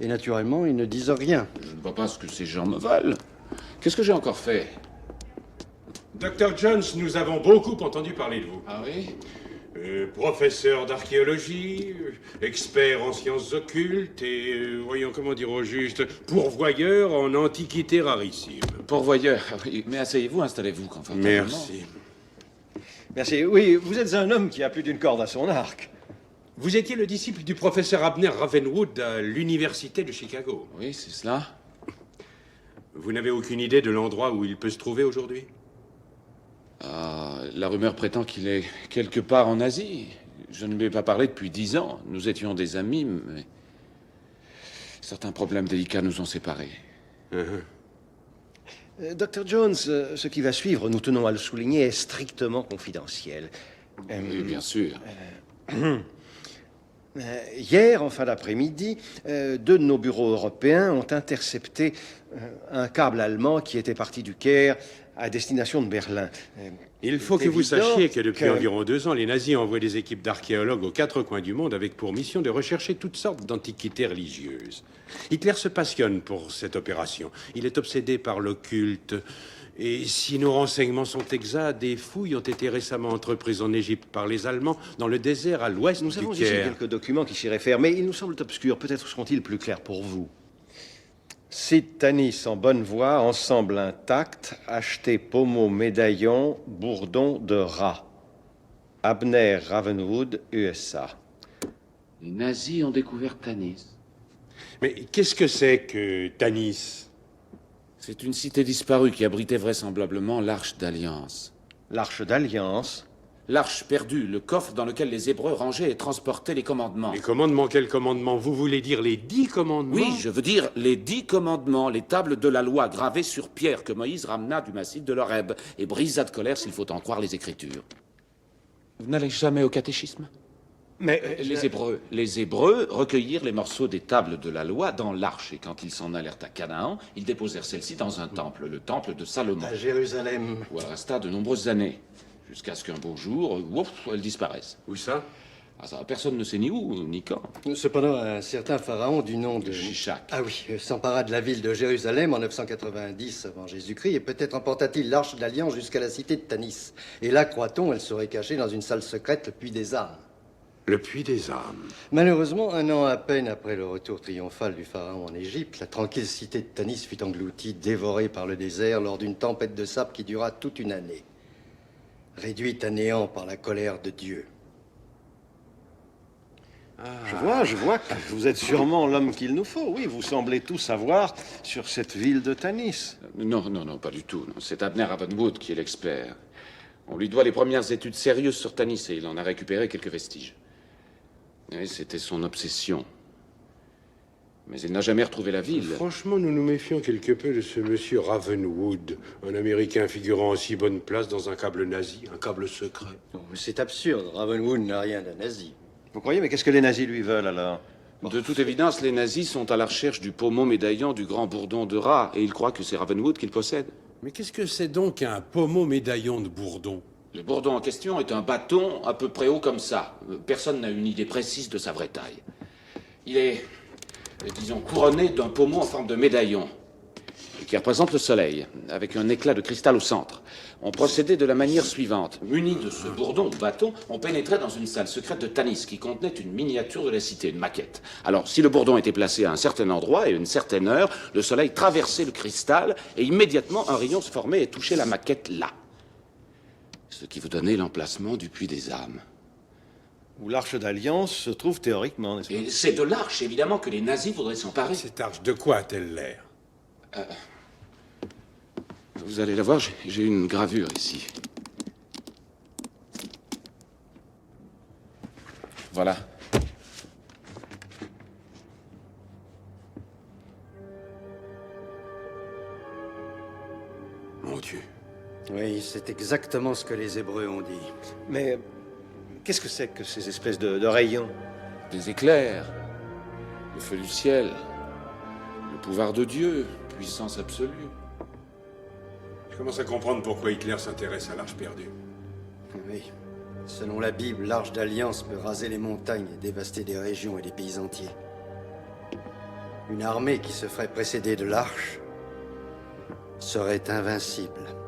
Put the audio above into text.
Et naturellement, ils ne disent rien. Je ne vois pas ce que ces gens me valent. Qu'est-ce que j'ai encore fait? Dr. Jones, nous avons beaucoup entendu parler de vous. Ah oui? Professeur d'archéologie, expert en sciences occultes et, voyons comment dire au juste, pourvoyeur en antiquités rarissimes. Pourvoyeur, oui. Mais asseyez-vous, installez-vous confortablement. Merci. Merci. Oui, vous êtes un homme qui a plus d'une corde à son arc. Vous étiez le disciple du professeur Abner Ravenwood à l'université de Chicago. Oui, c'est cela. Vous n'avez aucune idée de l'endroit où il peut se trouver aujourd'hui? Ah, la rumeur prétend qu'il est quelque part en Asie. Je ne lui ai pas parlé depuis 10 ans. Nous étions des amis, mais... certains problèmes délicats nous ont séparés. Dr. Jones, ce qui va suivre, nous tenons à le souligner, est strictement confidentiel. Oui, bien sûr. Hier, en fin d'après-midi, deux de nos bureaux européens ont intercepté un câble allemand qui était parti du Caire à destination de Berlin. Il faut que vous évident sachiez que depuis que- environ 2 ans, les nazis envoient des équipes d'archéologues aux 4 coins du monde avec pour mission de rechercher toutes sortes d'antiquités religieuses. Hitler se passionne pour cette opération. Il est obsédé par l'occulte. Et si nos renseignements sont exacts, des fouilles ont été récemment entreprises en Égypte par les Allemands dans le désert à l'ouest Nous du avons ici Caire. quelques documents qui s'y réfèrent, mais ils nous semblent obscurs. Peut-être seront-ils plus clairs pour vous. Site Tanis en bonne voie, ensemble intact, acheté pommeau médaillon, bourdon de rat. Abner Ravenwood, USA. Les nazis ont découvert Tanis. Mais qu'est-ce que c'est que Tanis? C'est une cité disparue qui abritait vraisemblablement l'Arche d'Alliance. L'Arche d'Alliance. L'arche perdue, le coffre dans lequel les Hébreux rangeaient et transportaient les commandements. Les commandements, quels commandements? Vous voulez dire les 10 commandements? Oui, je veux dire les 10 commandements, les tables de la loi gravées sur pierre que Moïse ramena du massif de l'Horeb et brisa de colère s'il faut en croire les Écritures. Vous n'allez jamais au catéchisme? Mais Les Hébreux recueillirent les morceaux des tables de la loi dans l'arche, et quand ils s'en allèrent à Canaan, ils déposèrent celles-ci dans un temple, le temple de Salomon, à Jérusalem. où elle resta de nombreuses années, jusqu'à ce qu'un beau jour, ouf, elles disparaissent. Où ça? Ah ça, personne ne sait ni où, ni quand. Cependant, un certain pharaon du nom de... Shishak. Ah oui, s'empara de la ville de Jérusalem en 990 avant Jésus-Christ et peut-être emporta-t-il l'arche de l'Alliance jusqu'à la cité de Tanis. Et là, croit-on, elle serait cachée dans une salle secrète, le Puits des âmes. Le puits des âmes. Malheureusement, un an à peine après le retour triomphal du pharaon en Égypte, la tranquille cité de Tanis fut engloutie, dévorée par le désert lors d'une tempête de sable qui dura toute une année. Réduite à néant par la colère de Dieu. Je vois que vous êtes sûrement l'homme qu'il nous faut. Oui, vous semblez tout savoir sur cette ville de Tanis. Non, pas du tout. Non. C'est Abner Ravenwood qui est l'expert. On lui doit les premières études sérieuses sur Tanis et il en a récupéré quelques vestiges. Oui, c'était son obsession. Mais il n'a jamais retrouvé la ville. Franchement, nous nous méfions quelque peu de ce monsieur Ravenwood, un Américain figurant en si bonne place dans un câble nazi, un câble secret. Oh, c'est absurde, Ravenwood n'a rien d'un nazi. Vous croyez, mais qu'est-ce que les nazis lui veulent alors? De toute évidence, les nazis sont à la recherche du pommeau médaillon du grand bourdon de rat et ils croient que c'est Ravenwood qui le possède. Mais qu'est-ce que c'est donc un pommeau médaillon de bourdon? Le bourdon en question est un bâton à peu près haut comme ça. Personne n'a une idée précise de sa vraie taille. Il est, disons, couronné d'un pommeau en forme de médaillon, qui représente le soleil, avec un éclat de cristal au centre. On procédait de la manière suivante. Munis de ce bourdon ou bâton, on pénétrait dans une salle secrète de Tanis qui contenait une miniature de la cité, une maquette. Alors, si le bourdon était placé à un certain endroit et à une certaine heure, le soleil traversait le cristal et immédiatement un rayon se formait et touchait la maquette là. Ce qui vous donnait l'emplacement du puits des âmes. Où l'Arche d'Alliance se trouve théoriquement, n'est-ce pas? Et c'est de l'arche, évidemment, que les nazis voudraient s'emparer. Cette arche, de quoi a-t-elle l'air? Vous allez la voir, j'ai une gravure ici. Voilà. Mon Dieu. Oui, c'est exactement ce que les Hébreux ont dit. Mais qu'est-ce que c'est que ces espèces de rayons? Des éclairs, le feu du ciel, le pouvoir de Dieu, puissance absolue. Je commence à comprendre pourquoi Hitler s'intéresse à l'arche perdue. Oui. Selon la Bible, l'Arche d'Alliance peut raser les montagnes et dévaster des régions et des pays entiers. Une armée qui se ferait précéder de l'arche serait invincible.